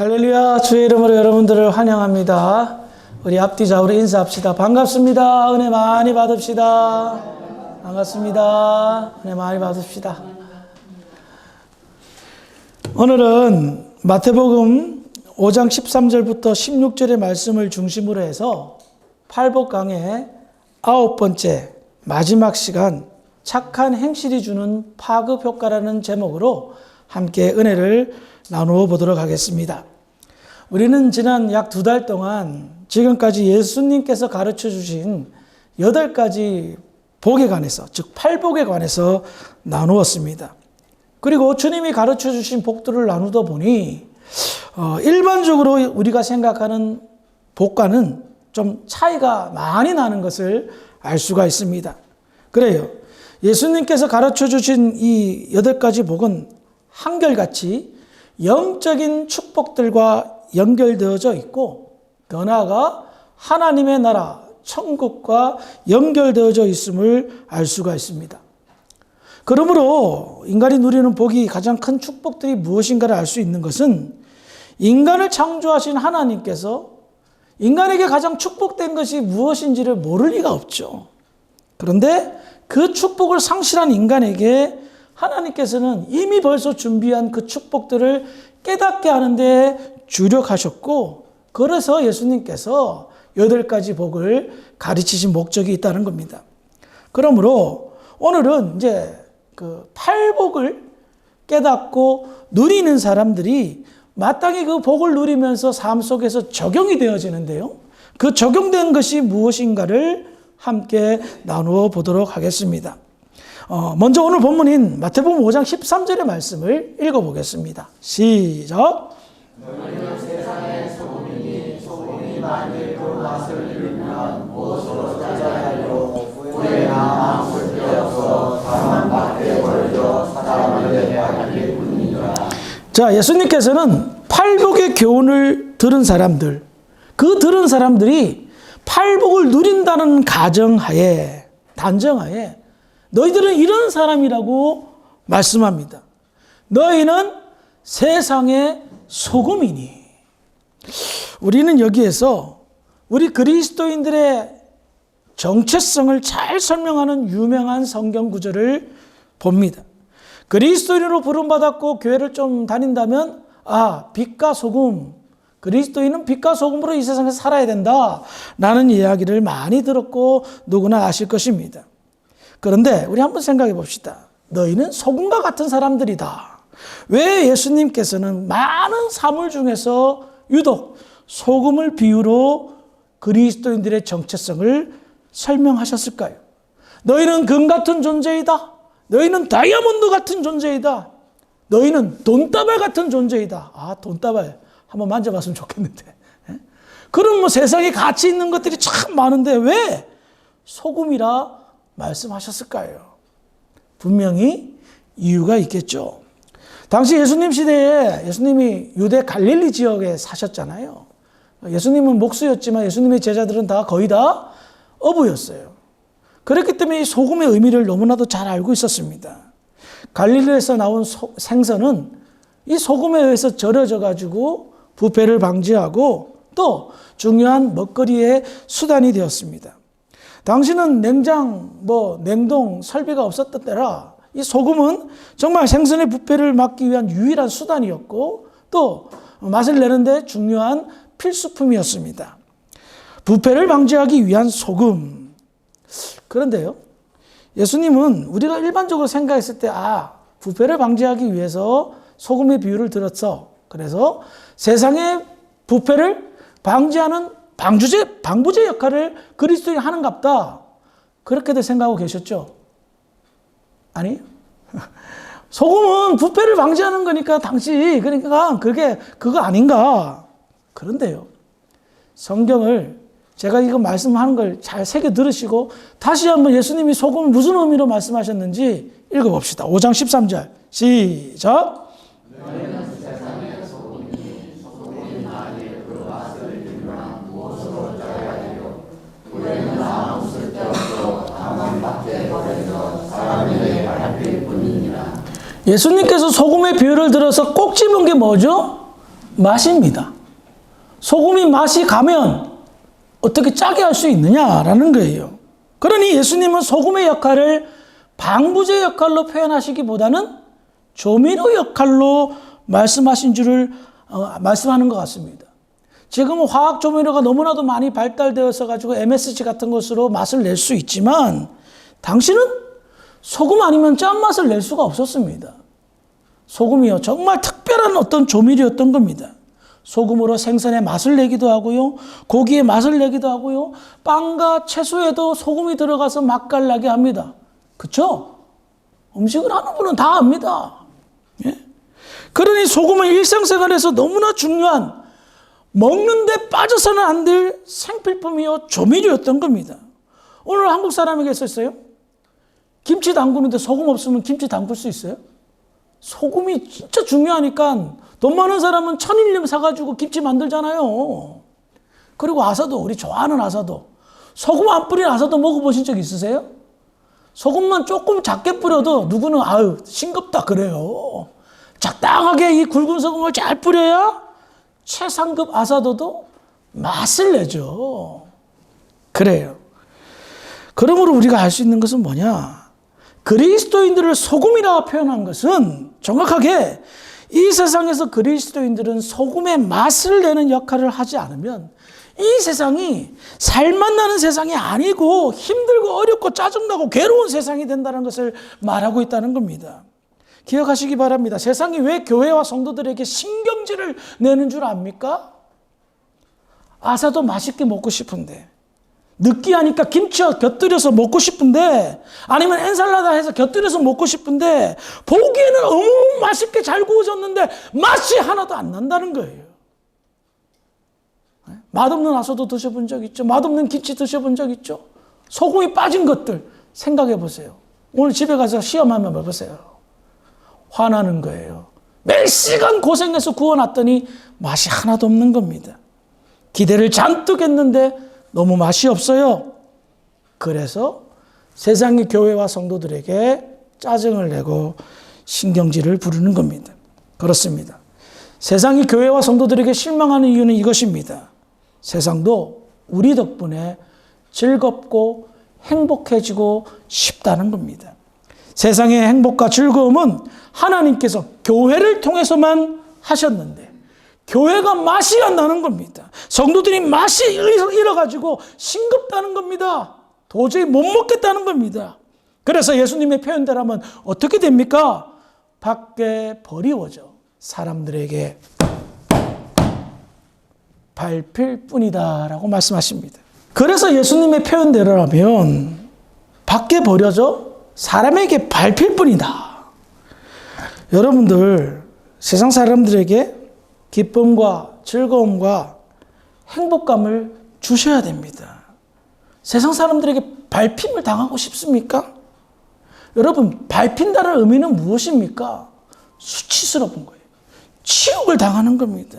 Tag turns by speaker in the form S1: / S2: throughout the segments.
S1: 할렐루야, 주의 이름으로 여러분들을 환영합니다. 우리 앞뒤 좌우로 인사합시다. 반갑습니다. 은혜 많이 받읍시다. 반갑습니다. 은혜 많이 받읍시다. 오늘은 마태복음 5장 13절부터 16절의 말씀을 중심으로 해서 팔복강의 9번째 마지막 시간, 착한 행실이 주는 파급 효과라는 제목으로 함께 은혜를 나누어 보도록 하겠습니다. 우리는 지난 약 2달 동안 지금까지 예수님께서 가르쳐 주신 8가지 복에 관해서, 즉 팔복에 관해서 나누었습니다. 그리고 주님이 가르쳐 주신 복들을 나누다 보니 일반적으로 우리가 생각하는 복과는 좀 차이가 많이 나는 것을 알 수가 있습니다. 그래요. 예수님께서 가르쳐 주신 이 8가지 복은 한결같이 영적인 축복들과 연결되어져 있고, 더 나아가 하나님의 나라, 천국과 연결되어져 있음을 알 수가 있습니다. 그러므로 인간이 누리는 복이 가장 큰 축복들이 무엇인가를 알 수 있는 것은 인간을 창조하신 하나님께서 인간에게 가장 축복된 것이 무엇인지를 모를 리가 없죠. 그런데 그 축복을 상실한 인간에게 하나님께서는 이미 벌써 준비한 그 축복들을 깨닫게 하는데 주력하셨고, 그래서 예수님께서 8가지 복을 가르치신 목적이 있다는 겁니다. 그러므로 오늘은 이제 그 팔복을 깨닫고 누리는 사람들이 마땅히 그 복을 누리면서 삶 속에서 적용이 되어지는데요. 그 적용된 것이 무엇인가를 함께 나누어 보도록 하겠습니다. 먼저 오늘 본문인 마태복음 5장 13절의 말씀을 읽어보겠습니다. 시작.
S2: 너희는 세상의 소금이니 소금이 만일 그 맛을 잃으면 무엇으로 찾아야 하리요? 후에나 쓸데없어 다만 밖에 버려져 사람을 내게 하길 뿐이니라.
S1: 자, 예수님께서는 팔복의 교훈을 들은 사람들, 그 들은 사람들이 팔복을 누린다는 가정하에, 단정하에 너희들은 이런 사람이라고 말씀합니다. 너희는 세상의 소금이니. 우리는 여기에서 우리 그리스도인들의 정체성을 잘 설명하는 유명한 성경 구절을 봅니다. 그리스도인으로 부름받았고 교회를 좀 다닌다면 빛과 소금, 그리스도인은 빛과 소금으로 이 세상에서 살아야 된다 라는 이야기를 많이 들었고 누구나 아실 것입니다. 그런데 우리 한번 생각해 봅시다. 너희는 소금과 같은 사람들이다. 왜 예수님께서는 많은 사물 중에서 유독 소금을 비유로 그리스도인들의 정체성을 설명하셨을까요? 너희는 금 같은 존재이다. 너희는 다이아몬드 같은 존재이다. 너희는 돈다발 같은 존재이다. 돈다발 한번 만져봤으면 좋겠는데. 그럼 세상에 가치 있는 것들이 참 많은데 왜 소금이라 말씀하셨을까요? 분명히 이유가 있겠죠. 당시 예수님 시대에 예수님이 유대 갈릴리 지역에 사셨잖아요. 예수님은 목수였지만 예수님의 제자들은 거의 다 어부였어요. 그렇기 때문에 이 소금의 의미를 너무나도 잘 알고 있었습니다. 갈릴리에서 나온 생선은 이 소금에 의해서 절여져 가지고 부패를 방지하고 또 중요한 먹거리의 수단이 되었습니다. 당시는 냉동 설비가 없었던 때라 이 소금은 정말 생선의 부패를 막기 위한 유일한 수단이었고 또 맛을 내는데 중요한 필수품이었습니다. 부패를 방지하기 위한 소금. 그런데요, 예수님은 우리가 일반적으로 생각했을 때 부패를 방지하기 위해서 소금의 비유를 들었어. 그래서 세상의 부패를 방지하는 방부제 역할을 그리스도인이 하는갑다. 그렇게들 생각하고 계셨죠? 아니, 소금은 부패를 방지하는 거니까 그러니까 그거 아닌가. 그런데요, 성경을 제가 이거 말씀하는 걸 잘 새겨 들으시고 다시 한번 예수님이 소금을 무슨 의미로 말씀하셨는지 읽어봅시다. 5장 13절 시작.
S2: 너희는 세상의 소금이니 소금이 만일 그 맛을 잃으면 무엇으로 찾아야 하리요? 후에는 아무 쓸데없어 다만 밖에 버려져 사람이 내게 하길 뿐이니라.
S1: 예수님께서 소금의 비유를 들어서 꼭 집은 게 뭐죠? 맛입니다. 소금이 맛이 가면 어떻게 짜게 할 수 있느냐라는 거예요. 그러니 예수님은 소금의 역할을 방부제 역할로 표현하시기보다는 조미료 역할로 말씀하는 것 같습니다. 지금은 화학 조미료가 너무나도 많이 발달되어서 가지고 MSG 같은 것으로 맛을 낼 수 있지만 당시는 소금 아니면 짠맛을 낼 수가 없었습니다. 소금이요, 정말 특별한 어떤 조미료였던 겁니다. 소금으로 생선의 맛을 내기도 하고요, 고기의 맛을 내기도 하고요, 빵과 채소에도 소금이 들어가서 맛깔나게 합니다. 그렇죠? 음식을 하는 분은 다 압니다. 예? 그러니 소금은 일상생활에서 너무나 중요한, 먹는데 빠져서는 안 될 생필품이요 조미료였던 겁니다. 오늘 한국 사람에게서 김치 담그는데 소금 없으면 김치 담글 수 있어요? 소금이 진짜 중요하니까 돈 많은 사람은 천일염 사가지고 김치 만들잖아요. 그리고 아사도, 우리 좋아하는 아사도, 소금 안 뿌린 아사도 먹어보신 적 있으세요? 소금만 조금 작게 뿌려도 누구는 아유 싱겁다 그래요. 적당하게 이 굵은 소금을 잘 뿌려야 최상급 아사도도 맛을 내죠. 그래요. 그러므로 우리가 알 수 있는 것은 뭐냐? 그리스도인들을 소금이라 표현한 것은 정확하게 이 세상에서 그리스도인들은 소금의 맛을 내는 역할을 하지 않으면 이 세상이 살맛 나는 세상이 아니고 힘들고 어렵고 짜증나고 괴로운 세상이 된다는 것을 말하고 있다는 겁니다. 기억하시기 바랍니다. 세상이 왜 교회와 성도들에게 신경질을 내는 줄 압니까? 아사도 맛있게 먹고 싶은데, 느끼하니까 김치와 곁들여서 먹고 싶은데, 아니면 엔살라다 해서 곁들여서 먹고 싶은데 보기에는 너무 맛있게 잘 구워졌는데 맛이 하나도 안 난다는 거예요. 맛없는 아사도 드셔본 적 있죠? 맛없는 김치 드셔본 적 있죠? 소금이 빠진 것들 생각해 보세요. 오늘 집에 가서 시험 한번 해보세요. 화나는 거예요. 몇 시간 고생해서 구워놨더니 맛이 하나도 없는 겁니다. 기대를 잔뜩 했는데 너무 맛이 없어요. 그래서 세상의 교회와 성도들에게 짜증을 내고 신경질을 부르는 겁니다. 그렇습니다. 세상이 교회와 성도들에게 실망하는 이유는 이것입니다. 세상도 우리 덕분에 즐겁고 행복해지고 싶다는 겁니다. 세상의 행복과 즐거움은 하나님께서 교회를 통해서만 하셨는데 교회가 맛이 안 나는 겁니다. 성도들이 맛이 잃어가지고 싱겁다는 겁니다. 도저히 못 먹겠다는 겁니다. 그래서 예수님의 표현대로 하면 어떻게 됩니까? 밖에 버리워져 사람들에게 밟힐 뿐이다 라고 말씀하십니다. 그래서 예수님의 표현대로라면 밖에 버려져 사람에게 밟힐 뿐이다. 여러분들 세상 사람들에게 기쁨과 즐거움과 행복감을 주셔야 됩니다. 세상 사람들에게 밟힘을 당하고 싶습니까? 여러분, 밟힌다는 의미는 무엇입니까? 수치스러운 거예요. 치욕을 당하는 겁니다.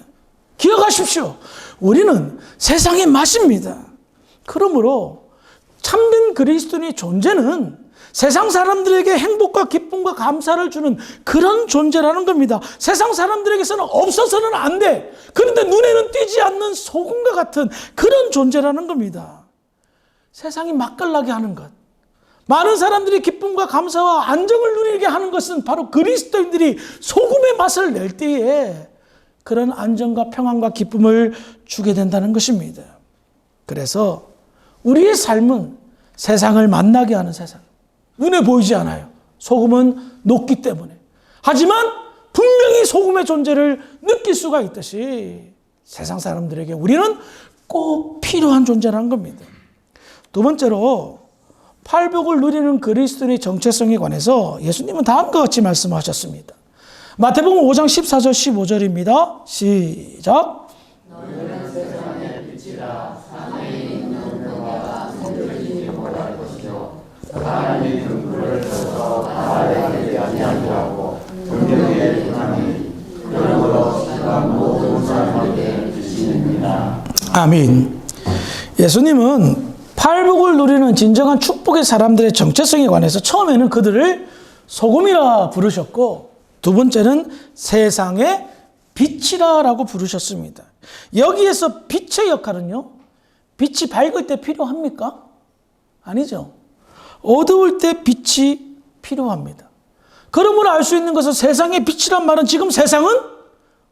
S1: 기억하십시오. 우리는 세상의 맛입니다. 그러므로 참된 그리스도인의 존재는 세상 사람들에게 행복과 기쁨과 감사를 주는 그런 존재라는 겁니다. 세상 사람들에게서는 없어서는 안 돼. 그런데 눈에는 띄지 않는 소금과 같은 그런 존재라는 겁니다. 세상이 맛깔나게 하는 것, 많은 사람들이 기쁨과 감사와 안정을 누리게 하는 것은 바로 그리스도인들이 소금의 맛을 낼 때에 그런 안정과 평안과 기쁨을 주게 된다는 것입니다. 그래서 우리의 삶은 세상을 만나게 하는 세상. 눈에 보이지 않아요. 소금은 녹기 때문에. 하지만 분명히 소금의 존재를 느낄 수가 있듯이 세상 사람들에게 우리는 꼭 필요한 존재라는 겁니다. 두 번째로 팔복을 누리는 그리스도인의 정체성에 관해서 예수님은 다음과 같이 말씀하셨습니다. 마태복음 5장 14절 15절입니다. 시작.
S2: 너희는 세상의 빛이라. 산에 있는 너가 손들지 못할 것이요 사람이 등불을 켜서 바라보지 아니하고 등등의 빛나니 그러므로 세상 모든 사람에게 빛입니다.
S1: 아멘. 예수님은 팔복을 누리는 진정한 축복의 사람들의 정체성에 관해서 처음에는 그들을 소금이라 부르셨고 두 번째는 세상의 빛이라고 부르셨습니다. 여기에서 빛의 역할은요, 빛이 밝을 때 필요합니까? 아니죠. 어두울 때 빛이 필요합니다. 그러므로 알 수 있는 것은 세상의 빛이란 말은 지금 세상은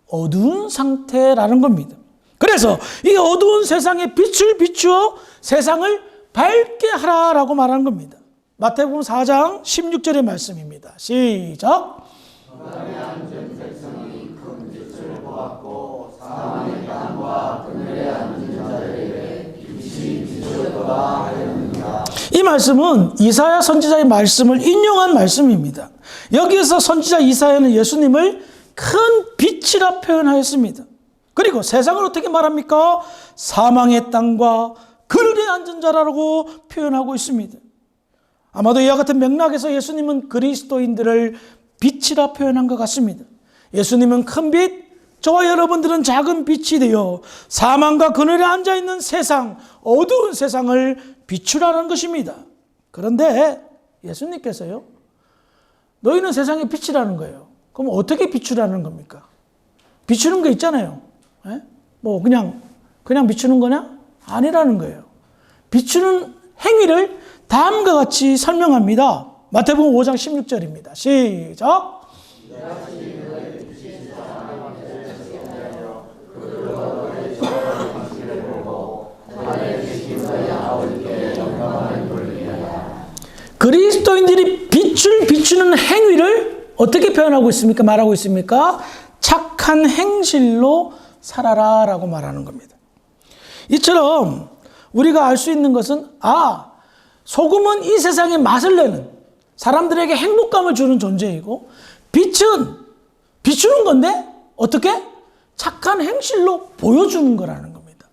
S1: 어두운 상태라는 겁니다. 그래서 이 어두운 세상에 빛을 비추어 세상을 밝게 하라라고 말하는 겁니다. 마태복음 4장 16절의 말씀입니다. 시작. 이 말씀은 이사야 선지자의 말씀을 인용한 말씀입니다. 여기에서 선지자 이사야는 예수님을 큰 빛이라 표현하였습니다. 그리고 세상을 어떻게 말합니까? 사망의 땅과 그늘에 앉은 자라고 표현하고 있습니다. 아마도 이와 같은 맥락에서 예수님은 그리스도인들을 빛이라 표현한 것 같습니다. 예수님은 큰 빛, 저와 여러분들은 작은 빛이 되어 사망과 그늘에 앉아있는 세상, 어두운 세상을 비추라는 것입니다. 그런데 예수님께서요, 너희는 세상의 빛이라는 거예요. 그럼 어떻게 비추라는 겁니까? 비추는 거 있잖아요. 예? 뭐 그냥 비추는 거냐? 아니라는 거예요. 비추는 행위를 다음과 같이 설명합니다. 마태복음 5장 16절입니다. 시작. 그리스도인들이 빛을 비추는 행위를 어떻게 표현하고 있습니까? 말하고 있습니까? 착한 행실로 살아라 라고 말하는 겁니다. 이처럼 우리가 알 수 있는 것은 소금은 이 세상에 맛을 내는, 사람들에게 행복감을 주는 존재이고, 빛은 비추는 건데 어떻게? 착한 행실로 보여주는 거라는 겁니다.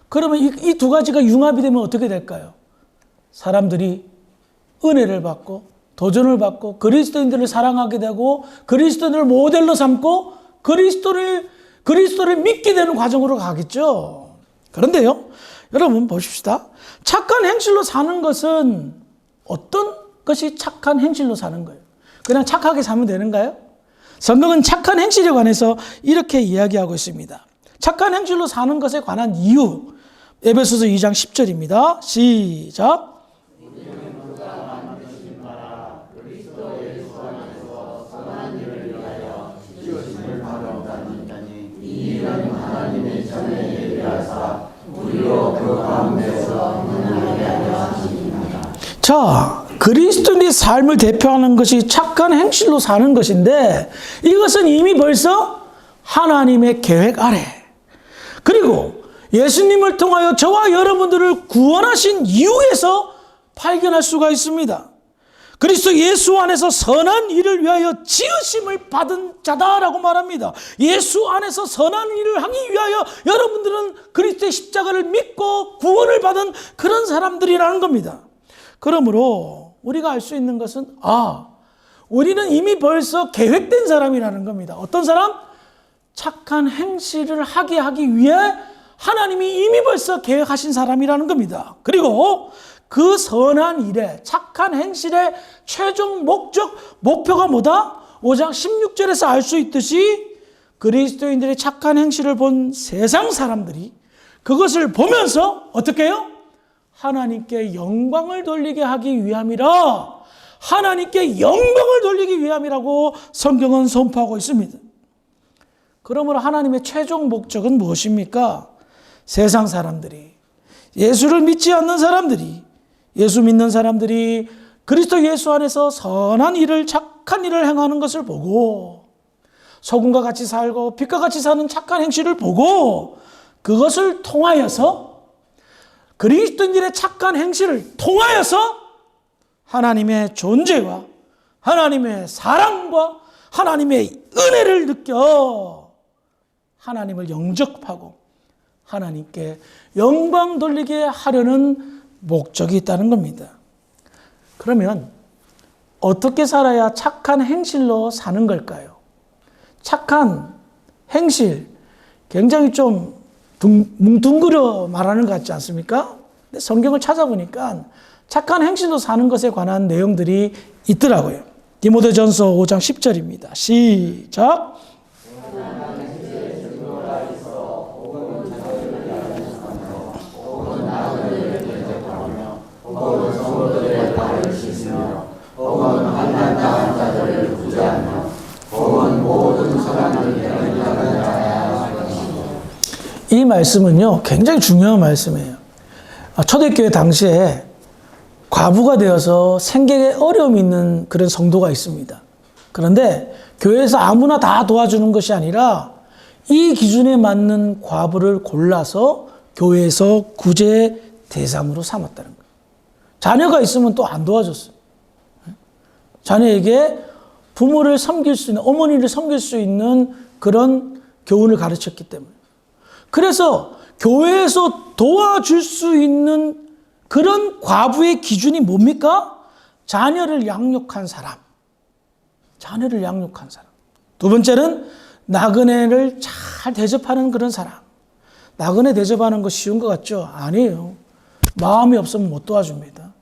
S1: 그러면 이 두 가지가 융합이 되면 어떻게 될까요? 사람들이 은혜를 받고 도전을 받고 그리스도인들을 사랑하게 되고 그리스도인을 모델로 삼고 그리스도를 믿게 되는 과정으로 가겠죠. 그런데요, 여러분 보십시다. 착한 행실로 사는 것은 어떤 것이 착한 행실로 사는 거예요? 그냥 착하게 살면 되는가요? 성경은 착한 행실에 관해서 이렇게 이야기하고 있습니다. 착한 행실로 사는 것에 관한 이유, 에베소서 2장 10절입니다. 시작. 자, 그리스도인의 삶을 대표하는 것이 착한 행실로 사는 것인데, 이것은 이미 벌써 하나님의 계획 아래, 그리고 예수님을 통하여 저와 여러분들을 구원하신 이유에서 발견할 수가 있습니다. 그리스도 예수 안에서 선한 일을 위하여 지으심을 받은 자다라고 말합니다. 예수 안에서 선한 일을 하기 위하여 여러분들은 그리스도의 십자가를 믿고 구원을 받은 그런 사람들이라는 겁니다. 그러므로 우리가 알 수 있는 것은 우리는 이미 벌써 계획된 사람이라는 겁니다. 어떤 사람? 착한 행실을 하기 위해 하나님이 이미 벌써 계획하신 사람이라는 겁니다. 그리고 그 선한 일에, 착한 행실의 최종 목표가 뭐다? 5장 16절에서 알 수 있듯이 그리스도인들의 착한 행실을 본 세상 사람들이 그것을 보면서 어떻게 해요? 하나님께 영광을 돌리게 하기 위함이라, 하나님께 영광을 돌리기 위함이라고 성경은 선포하고 있습니다. 그러므로 하나님의 최종 목적은 무엇입니까? 세상 사람들이, 예수를 믿지 않는 사람들이, 예수 믿는 사람들이 그리스도 예수 안에서 선한 일을, 착한 일을 행하는 것을 보고, 소금과 같이 살고 빛과 같이 사는 착한 행실을 보고, 그것을 통하여서, 그리스도인들의 착한 행실을 통하여서 하나님의 존재와 하나님의 사랑과 하나님의 은혜를 느껴 하나님을 영접하고 하나님께 영광 돌리게 하려는 목적이 있다는 겁니다. 그러면 어떻게 살아야 착한 행실로 사는 걸까요? 착한 행실, 굉장히 좀 뭉뚱그려 말하는 것 같지 않습니까? 근데 성경을 찾아보니까 착한 행실로 사는 것에 관한 내용들이 있더라고요. 디모데전서 5장 10절입니다. 시작. 이 말씀은요, 굉장히 중요한 말씀이에요. 초대교회 당시에 과부가 되어서 생계에 어려움이 있는 그런 성도가 있습니다. 그런데 교회에서 아무나 다 도와주는 것이 아니라 이 기준에 맞는 과부를 골라서 교회에서 구제 대상으로 삼았다는 거예요. 자녀가 있으면 또 안 도와줬어요. 자녀에게 부모를 섬길 수 있는, 어머니를 섬길 수 있는 그런 교훈을 가르쳤기 때문에. 그래서 교회에서 도와줄 수 있는 그런 과부의 기준이 뭡니까? 자녀를 양육한 사람. 자녀를 양육한 사람. 두 번째는 나그네를 잘 대접하는 그런 사람. 나그네 대접하는 거 쉬운 것 같죠? 아니에요. 마음이 없으면 못 도와줍니다.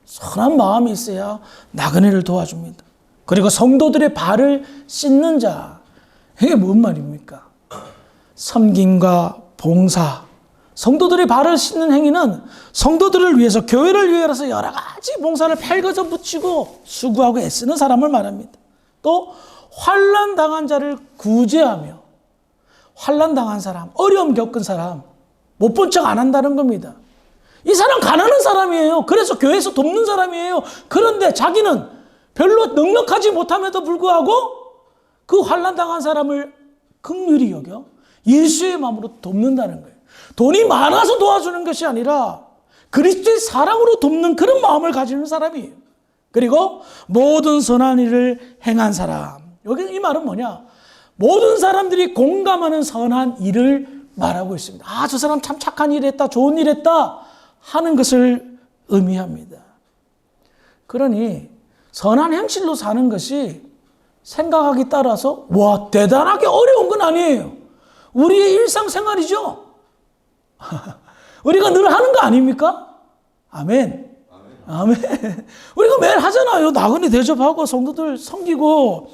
S1: 선한 마음이 있어야 나그네를 도와줍니다. 그리고 성도들의 발을 씻는 자. 이게 뭔 말입니까? 섬김과 봉사. 성도들의 발을 씻는 행위는 성도들을 위해서, 교회를 위해서 여러 가지 봉사를 팔거져 붙이고 수고하고 애쓰는 사람을 말합니다. 또 환난 당한 자를 구제하며, 환난 당한 사람, 어려움 겪은 사람 못 본 척 안 한다는 겁니다. 이 사람 가난한 사람이에요. 그래서 교회에서 돕는 사람이에요. 그런데 자기는 별로 넉넉하지 못함에도 불구하고 그 환난 당한 사람을 긍휼히 여겨 예수의 마음으로 돕는다는 거예요. 돈이 많아서 도와주는 것이 아니라 그리스도의 사랑으로 돕는 그런 마음을 가지는 사람이에요. 그리고 모든 선한 일을 행한 사람. 여기 이 말은 뭐냐? 모든 사람들이 공감하는 선한 일을 말하고 있습니다. 아, 저 사람 참 착한 일 했다, 좋은 일 했다 하는 것을 의미합니다. 그러니 선한 행실로 사는 것이 생각하기 따라서 와, 대단하게 어려운 건 아니에요. 우리의 일상생활이죠. 우리가 늘 하는 거 아닙니까? 아멘. 아멘. 우리가 매일 하잖아요. 나그네 대접하고 성도들 섬기고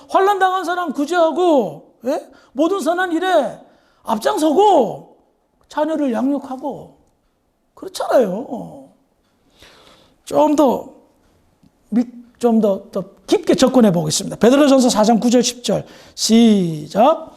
S1: 환난 당한 사람 구제하고, 예? 모든 선한 일에 앞장서고 자녀를 양육하고 그렇잖아요. 좀 더 깊게 접근해 보겠습니다. 베드로전서 4장 9절 10절 시작.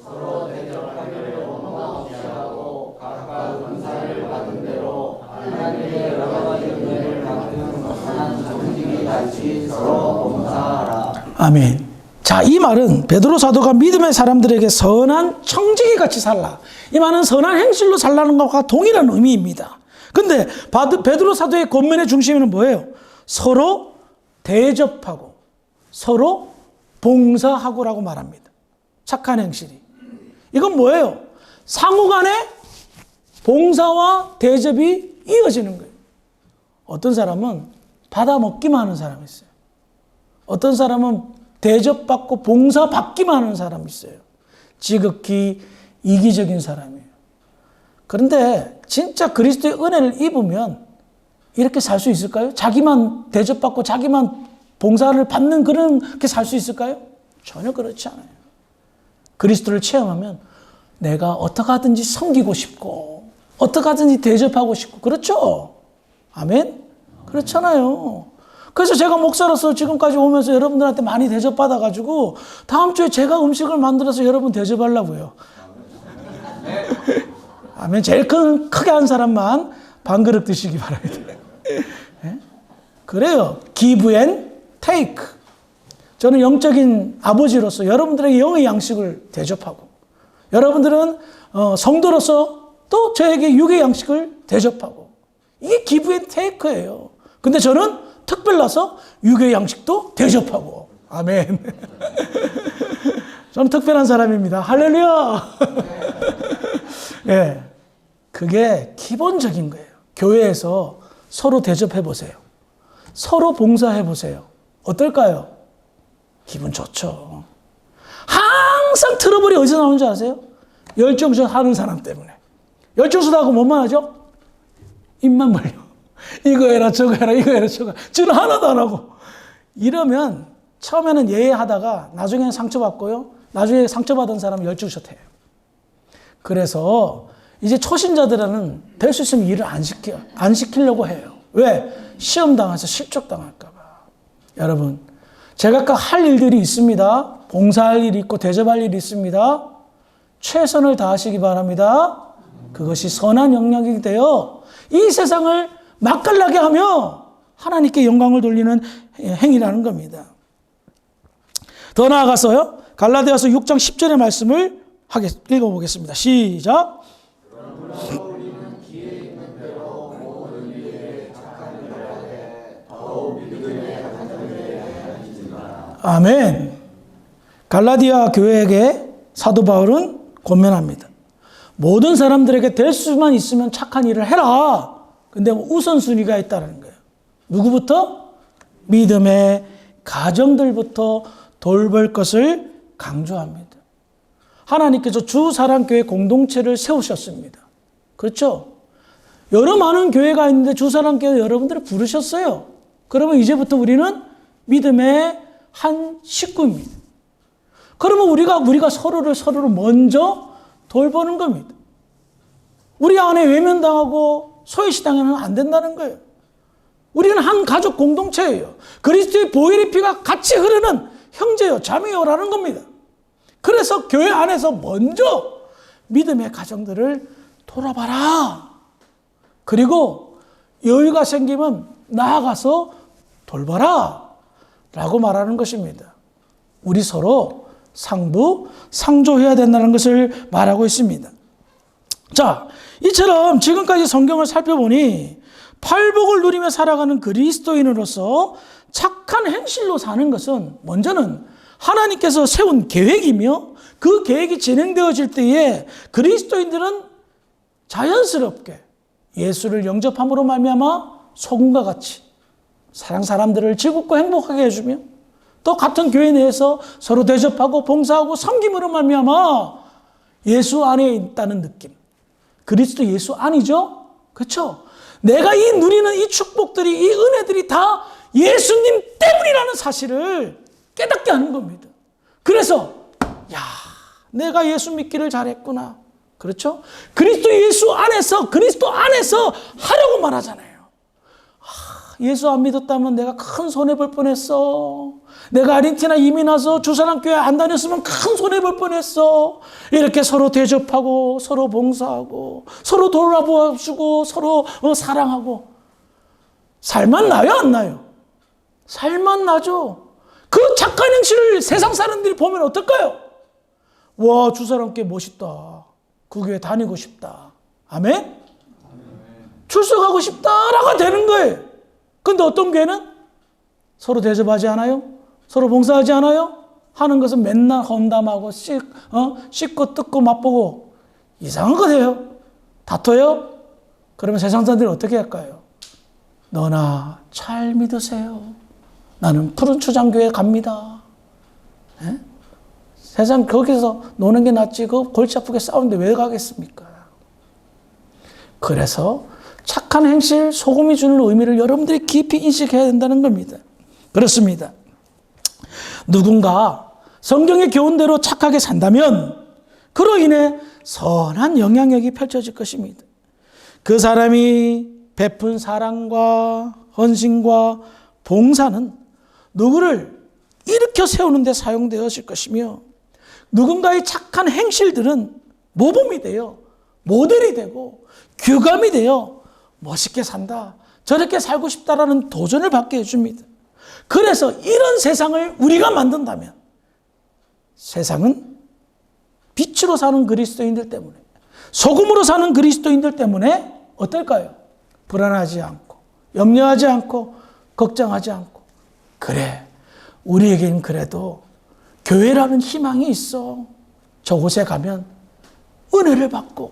S2: 서로 대접하기를 원망 없이하고 각각 은사를 받은 대로 하나님의 여러 가지 은혜를 받은 선한 정직이 같이 서로 봉사하라.
S1: 아멘. 자, 이 말은 베드로 사도가 믿음의 사람들에게 선한 청지기 같이 살라, 이 말은 선한 행실로 살라는 것과 동일한 의미입니다. 근데 베드로 사도의 권면의 중심에는 뭐예요? 서로 대접하고 서로 봉사하고라고 말합니다. 착한 행실이. 이건 뭐예요? 상호간에 봉사와 대접이 이어지는 거예요. 어떤 사람은 받아먹기만 하는 사람이 있어요. 어떤 사람은 대접받고 봉사받기만 하는 사람이 있어요. 지극히 이기적인 사람이에요. 그런데 진짜 그리스도의 은혜를 입으면 이렇게 살 수 있을까요? 자기만 대접받고 자기만 봉사를 받는 그렇게 살 수 있을까요? 전혀 그렇지 않아요. 그리스도를 체험하면 내가 어떻게 하든지 섬기고 싶고 어떻게 하든지 대접하고 싶고 그렇죠? 아멘? 그렇잖아요. 그래서 제가 목사로서 지금까지 오면서 여러분들한테 많이 대접받아가지고 다음 주에 제가 음식을 만들어서 여러분 대접하려고요. 아멘. 제일 크게 한 사람만 반 그릇 드시기 바랍니다. 네? 그래요. give and take. 저는 영적인 아버지로서 여러분들에게 영의 양식을 대접하고 여러분들은 성도로서 또 저에게 육의 양식을 대접하고 이게 give and take예요. 근데 저는 특별나서 육의 양식도 대접하고. 아멘. 저는 특별한 사람입니다. 할렐루야. 예, 그게 기본적인 거예요. 교회에서 서로 대접해 보세요. 서로 봉사해 보세요. 어떨까요? 기분 좋죠. 항상 트러블이 어디서 나오는 줄 아세요? 열정서 하는 사람 때문에. 열정서도 하고 뭐만 하죠? 입만 벌려. 이거 해라 저거 해라 이거 해라 저거 해라. 저는 하나도 안 하고. 이러면 처음에는 예하다가 나중에는 상처받고요. 나중에 상처받은 사람은 열정셔해요. 그래서 이제 초신자들은 될 수 있으면 일을 안 시키려고 해요. 왜? 시험 당해서 실족당할까 봐. 여러분, 제가 할 일들이 있습니다. 봉사할 일이 있고 대접할 일이 있습니다. 최선을 다하시기 바랍니다. 그것이 선한 영향이 되어 이 세상을 맛깔나게 하며 하나님께 영광을 돌리는 행위라는 겁니다. 더 나아가서요. 갈라디아서 6장 10절의 말씀을 읽어보겠습니다. 시작. 아멘. 갈라디아 교회에게 사도 바울은 권면합니다. 모든 사람들에게 될 수만 있으면 착한 일을 해라. 근데 우선순위가 있다는 거예요. 누구부터? 믿음의 가정들부터 돌볼 것을 강조합니다. 하나님께서 주사랑교회 공동체를 세우셨습니다. 그렇죠? 여러 많은 교회가 있는데 주사랑교회 여러분들을 부르셨어요. 그러면 이제부터 우리는 믿음의 한 식구입니다. 그러면 우리가 서로를 먼저 돌보는 겁니다. 우리 안에 외면당하고 소외시당하면 안 된다는 거예요. 우리는 한 가족 공동체예요. 그리스도의 보혈의 피가 같이 흐르는 형제요, 자매요라는 겁니다. 그래서 교회 안에서 먼저 믿음의 가정들을 돌아봐라. 그리고 여유가 생기면 나아가서 돌봐라. 라고 말하는 것입니다. 우리 서로 상조해야 된다는 것을 말하고 있습니다. 자, 이처럼 지금까지 성경을 살펴보니 팔복을 누리며 살아가는 그리스도인으로서 착한 행실로 사는 것은 먼저는 하나님께서 세운 계획이며 그 계획이 진행되어질 때에 그리스도인들은 자연스럽게 예수를 영접함으로 말미암아 소금과 같이 사람들을 즐겁고 행복하게 해주며 또 같은 교회 내에서 서로 대접하고 봉사하고 섬김으로 말미암아 예수 안에 있다는 느낌. 그리스도 예수 안이죠? 그렇죠? 내가 누리는 이 축복들이, 이 은혜들이 다 예수님 때문이라는 사실을 깨닫게 하는 겁니다. 그래서 내가 예수 믿기를 잘했구나. 그렇죠? 그리스도 안에서 하려고 말하잖아요. 예수 안 믿었다면 내가 큰 손해볼 뻔했어. 내가 아르헨티나 이민 와서 주사랑교회 안 다녔으면 큰 손해볼 뻔했어. 이렇게 서로 대접하고 서로 봉사하고 서로 돌아보아주고 서로 사랑하고 살만 나요, 안 나요? 살만 나죠. 그 착한 행실을 세상 사람들이 보면 어떨까요? 와, 주사랑교회 멋있다. 그 교회 다니고 싶다. 아멘? 출석하고 싶다라고 되는 거예요. 근데 어떤 교회는 서로 대접하지 않아요? 서로 봉사하지 않아요? 하는 것은 맨날 험담하고 씻고 뜯고 맛보고 이상한 거 돼요. 다퉈요? 그러면 세상 사람들이 어떻게 할까요? 너나 잘 믿으세요. 나는 푸른 초장교회 갑니다. 에? 세상 거기서 노는 게 낫지 그 골치 아프게 싸우는데 왜 가겠습니까? 그래서 착한 행실, 소금이 주는 의미를 여러분들이 깊이 인식해야 된다는 겁니다. 그렇습니다. 누군가 성경의 교훈대로 착하게 산다면 그로 인해 선한 영향력이 펼쳐질 것입니다. 그 사람이 베푼 사랑과 헌신과 봉사는 누구를 일으켜 세우는 데 사용되어질 것이며 누군가의 착한 행실들은 모범이 되어 모델이 되고 규감이 되어 멋있게 산다. 저렇게 살고 싶다라는 도전을 받게 해줍니다. 그래서 이런 세상을 우리가 만든다면 세상은 빛으로 사는 그리스도인들 때문에 소금으로 사는 그리스도인들 때문에 어떨까요? 불안하지 않고 염려하지 않고 걱정하지 않고 그래 우리에겐 그래도 교회라는 희망이 있어. 저곳에 가면 은혜를 받고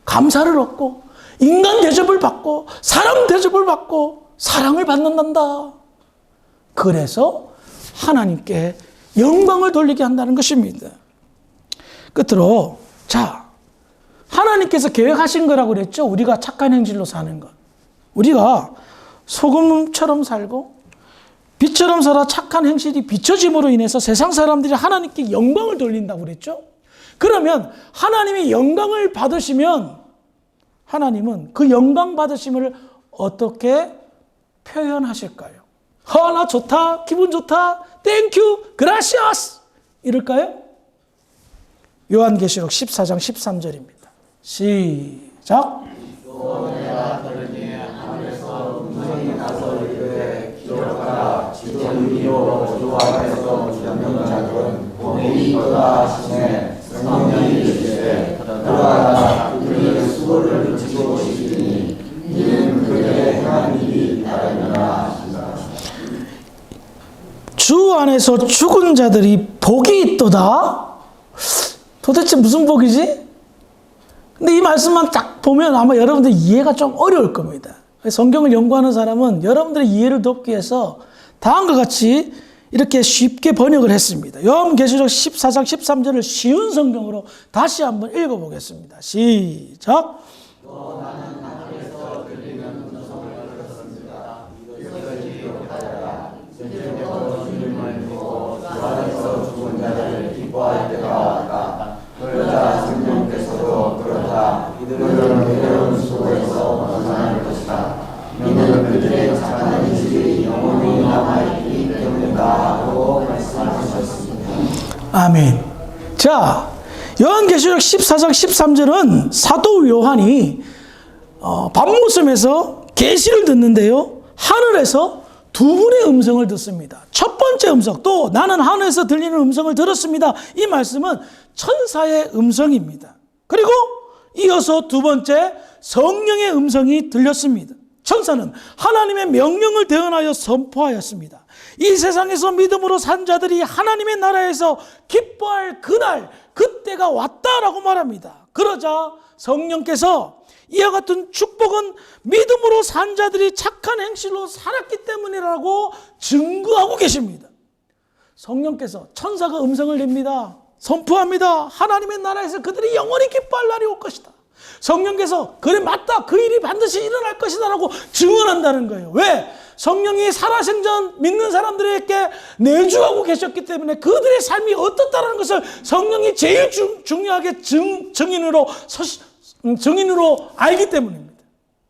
S1: 감사를 얻고 인간 대접을 받고 사람 대접을 받고 사랑을 받는단다. 그래서 하나님께 영광을 돌리게 한다는 것입니다. 끝으로 하나님께서 계획하신 거라고 그랬죠. 우리가 착한 행실로 사는 것. 우리가 소금처럼 살고 빛처럼 살아 착한 행실이 비춰짐으로 인해서 세상 사람들이 하나님께 영광을 돌린다고 그랬죠. 그러면 하나님이 영광을 받으시면 하나님은 그 영광 받으심을 어떻게 표현하실까요? 나 좋다, 기분 좋다, 땡큐, 그라시아스 이럴까요? 요한계시록 14장 13절입니다. 시작.
S2: 또 내가 들으니 하늘에서 음성이 나서 이르되 기록하라. 지금 이로 주 앞에서 주는 자들은 복이 있도다 하시매 성령이 이르시되 들어가라. 그의 수고를 그치고 오시리니 이는 그의 행한 일이 다르니라 하시니라.
S1: 주 안에서 죽은 자들이 복이 있도다? 도대체 무슨 복이지? 근데 이 말씀만 딱 보면 아마 여러분들 이해가 좀 어려울 겁니다. 성경을 연구하는 사람은 여러분들의 이해를 돕기 위해서 다음과 같이 이렇게 쉽게 번역을 했습니다. 요한계시록 14장 13절을 쉬운 성경으로 다시 한번 읽어보겠습니다. 시작.
S2: 또 나는 하늘에서 들리는 음성을 들었습니다. 이것을 기록하여라. 이제부터 주님을 믿고 주 안에서 죽은 자를 기뻐할 때가 왔다. 그러자 성령께서도 그렇다. 이들은 괴로운 수고에서 벗어날 것이다. 이는 그들의 착한 일이 영원히 남아있기 때문이다 하고 말씀하셨습니다.
S1: 아멘. 자, 요한계시록 14장 13절은 사도 요한이 밤모섬에서 계시를 듣는데요. 하늘에서 두 분의 음성을 듣습니다. 첫 번째 음성, 또 나는 하늘에서 들리는 음성을 들었습니다. 이 말씀은 천사의 음성입니다. 그리고 이어서 두 번째 성령의 음성이 들렸습니다. 천사는 하나님의 명령을 대언하여 선포하였습니다. 이 세상에서 믿음으로 산 자들이 하나님의 나라에서 기뻐할 그날, 그때가 왔다라고 말합니다. 그러자 성령께서 이와 같은 축복은 믿음으로 산 자들이 착한 행실로 살았기 때문이라고 증거하고 계십니다. 성령께서 천사가 음성을 냅니다. 선포합니다. 하나님의 나라에서 그들이 영원히 기뻐할 날이 올 것이다. 성령께서 그래 맞다, 그 일이 반드시 일어날 것이다 라고 증언한다는 거예요. 왜? 성령이 살아생전 믿는 사람들에게 내주하고 계셨기 때문에 그들의 삶이 어떻다는 것을 성령이 제일 중요하게 증인으로 알기 때문입니다.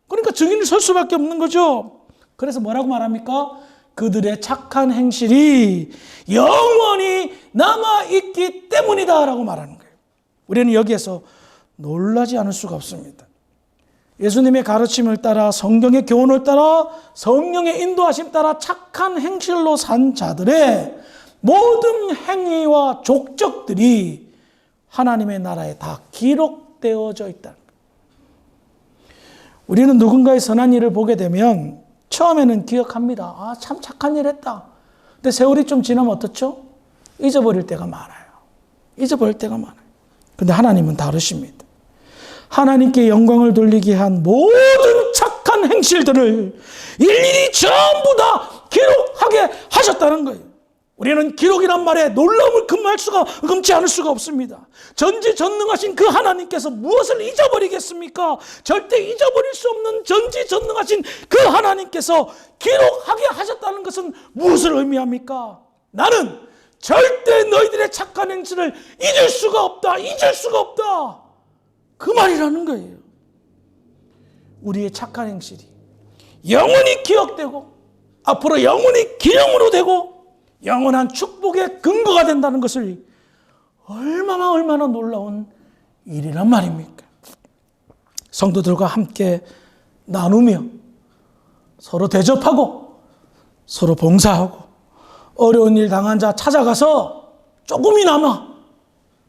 S1: 그러니까 증인을 설 수밖에 없는 거죠. 그래서 뭐라고 말합니까? 그들의 착한 행실이 영원히 남아있기 때문이다 라고 말하는 거예요. 우리는 여기에서 놀라지 않을 수가 없습니다. 예수님의 가르침을 따라, 성경의 교훈을 따라, 성령의 인도하심 따라 착한 행실로 산 자들의 모든 행위와 족적들이 하나님의 나라에 다 기록되어져 있다. 우리는 누군가의 선한 일을 보게 되면 처음에는 기억합니다. 아, 참 착한 일 했다. 근데 세월이 좀 지나면 어떻죠? 잊어버릴 때가 많아요. 잊어버릴 때가 많아요. 근데 하나님은 다르십니다. 하나님께 영광을 돌리게 한 모든 착한 행실들을 일일이 전부 다 기록하게 하셨다는 거예요. 우리는 기록이란 말에 놀라움을 금치 않을 수가 없습니다. 전지전능하신 그 하나님께서 무엇을 잊어버리겠습니까? 절대 잊어버릴 수 없는 전지전능하신 그 하나님께서 기록하게 하셨다는 것은 무엇을 의미합니까? 나는 절대 너희들의 착한 행실을 잊을 수가 없다. 잊을 수가 없다. 그 말이라는 거예요. 우리의 착한 행실이 영원히 기억되고 앞으로 영원히 기념으로 되고 영원한 축복의 근거가 된다는 것을 얼마나 놀라운 일이란 말입니까? 성도들과 함께 나누며 서로 대접하고 서로 봉사하고 어려운 일 당한 자 찾아가서 조금이나마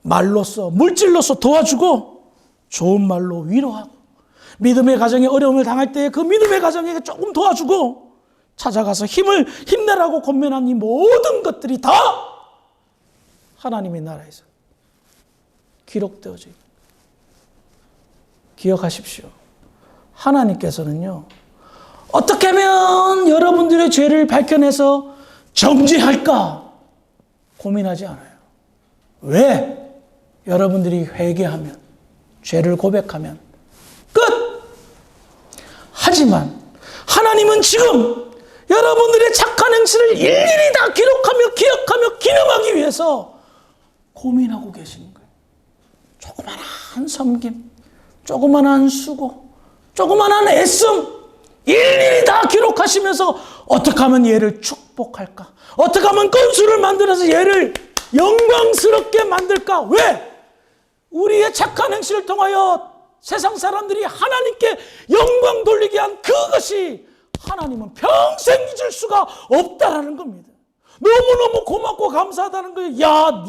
S1: 말로써 물질로써 도와주고 좋은 말로 위로하고 믿음의 가정에 어려움을 당할 때 그 믿음의 가정에게 조금 도와주고 찾아가서 힘내라고 권면한 이 모든 것들이 다 하나님의 나라에서 기록되어져 있습니다. 기억하십시오. 하나님께서는요, 어떻게 하면 여러분들의 죄를 밝혀내서 정죄할까 고민하지 않아요. 왜? 여러분들이 회개하면, 죄를 고백하면 끝! 하지만 하나님은 지금 여러분들의 착한 행실을 일일이 다 기록하며 기억하며 기념하기 위해서 고민하고 계시는 거예요. 조그만한 섬김, 조그만한 수고, 조그만한 애씀 일일이 다 기록하시면서 어떻게 하면 얘를 축복할까? 어떻게 하면 건수를 만들어서 얘를 영광스럽게 만들까? 왜? 우리의 착한 행실을 통하여 세상 사람들이 하나님께 영광 돌리게 한 그것이 하나님은 평생 잊을 수가 없다라는 겁니다. 너무너무 고맙고 감사하다는 거예요. 야,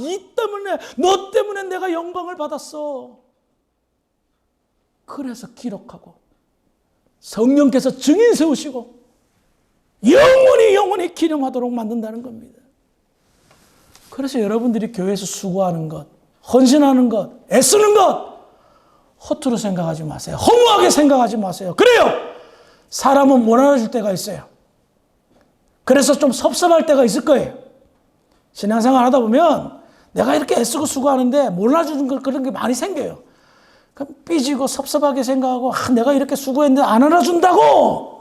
S1: 너 때문에 내가 영광을 받았어. 그래서 기록하고 성령께서 증인 세우시고 영원히 기념하도록 만든다는 겁니다. 그래서 여러분들이 교회에서 수고하는 것, 헌신하는 것, 애쓰는 것 허투루 생각하지 마세요. 허무하게 생각하지 마세요. 그래요. 사람은 못 알아줄 때가 있어요. 그래서 좀 섭섭할 때가 있을 거예요. 신앙생활 하다 보면 내가 이렇게 애쓰고 수고하는데 몰라주는 그런 게 많이 생겨요. 그럼 삐지고 섭섭하게 생각하고 내가 이렇게 수고했는데 안 알아준다고.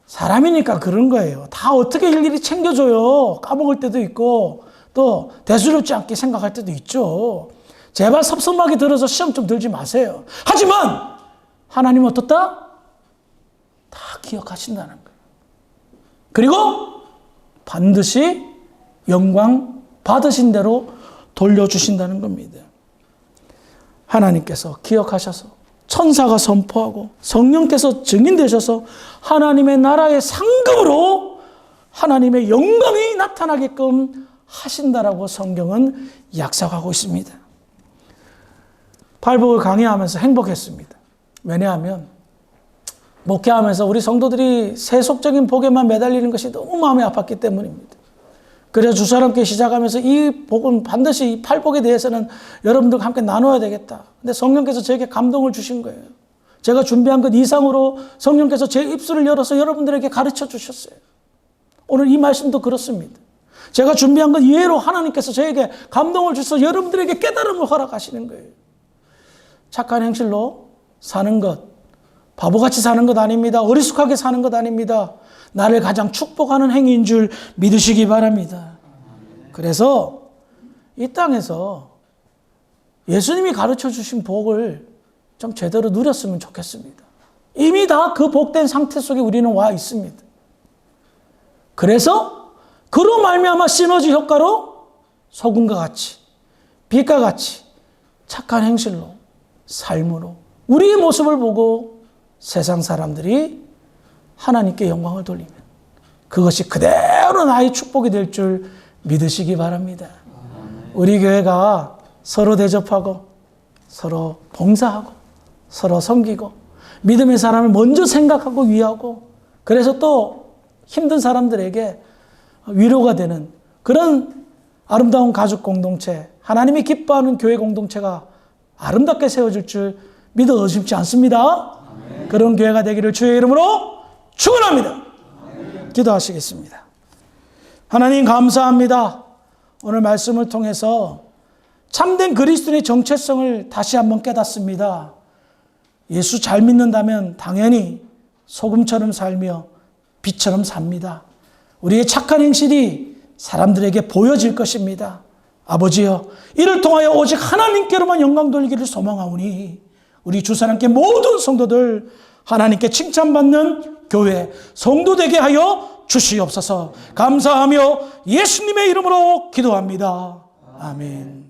S1: 사람이니까 그런 거예요. 다 어떻게 일일이 챙겨줘요. 까먹을 때도 있고 또 대수롭지 않게 생각할 때도 있죠. 제발 섭섭하게 들어서 시험 좀 들지 마세요. 하지만 하나님은 어떻다? 다 기억하신다는 거예요. 그리고 반드시 영광 받으신 대로 돌려주신다는 겁니다. 하나님께서 기억하셔서 천사가 선포하고 성령께서 증인되셔서 하나님의 나라의 상급으로 하나님의 영광이 나타나게끔 하신다라고 성경은 약속하고 있습니다. 팔복을 강의하면서 행복했습니다. 왜냐하면 목회하면서 우리 성도들이 세속적인 복에만 매달리는 것이 너무 마음이 아팠기 때문입니다. 그래서 주사람께 시작하면서 이 복은 반드시 이 팔복에 대해서는 여러분들과 함께 나눠야 되겠다. 근데 성령께서 저에게 감동을 주신 거예요. 제가 준비한 것 이상으로 성령께서 제 입술을 열어서 여러분들에게 가르쳐 주셨어요. 오늘 이 말씀도 그렇습니다. 제가 준비한 것 이외로 하나님께서 저에게 감동을 주셔서 여러분들에게 깨달음을 허락하시는 거예요. 착한 행실로 사는 것, 바보같이 사는 것 아닙니다. 어리숙하게 사는 것 아닙니다. 나를 가장 축복하는 행위인 줄 믿으시기 바랍니다. 그래서 이 땅에서 예수님이 가르쳐 주신 복을 좀 제대로 누렸으면 좋겠습니다. 이미 다 그 복된 상태 속에 우리는 와 있습니다. 그래서 그로 말미암아 시너지 효과로 소금과 같이 빛과 같이 착한 행실로 삶으로 우리의 모습을 보고 세상 사람들이 하나님께 영광을 돌리면 그것이 그대로 나의 축복이 될 줄 믿으시기 바랍니다. 우리 교회가 서로 대접하고 서로 봉사하고 서로 섬기고 믿음의 사람을 먼저 생각하고 위하고 그래서 또 힘든 사람들에게 위로가 되는 그런 아름다운 가족 공동체, 하나님이 기뻐하는 교회 공동체가 아름답게 세워질 줄 믿어 의심치 않습니다. 그런 교회가 되기를 주의 이름으로 축원합니다. 기도하시겠습니다. 하나님 감사합니다. 오늘 말씀을 통해서 참된 그리스도인의 정체성을 다시 한번 깨닫습니다. 예수 잘 믿는다면 당연히 소금처럼 살며 빛처럼 삽니다. 우리의 착한 행실이 사람들에게 보여질 것입니다. 아버지여, 이를 통하여 오직 하나님께로만 영광 돌리기를 소망하오니 우리 주사람께 모든 성도들 하나님께 칭찬받는 교회, 성도 되게 하여 주시옵소서. 감사하며 예수님의 이름으로 기도합니다. 아멘.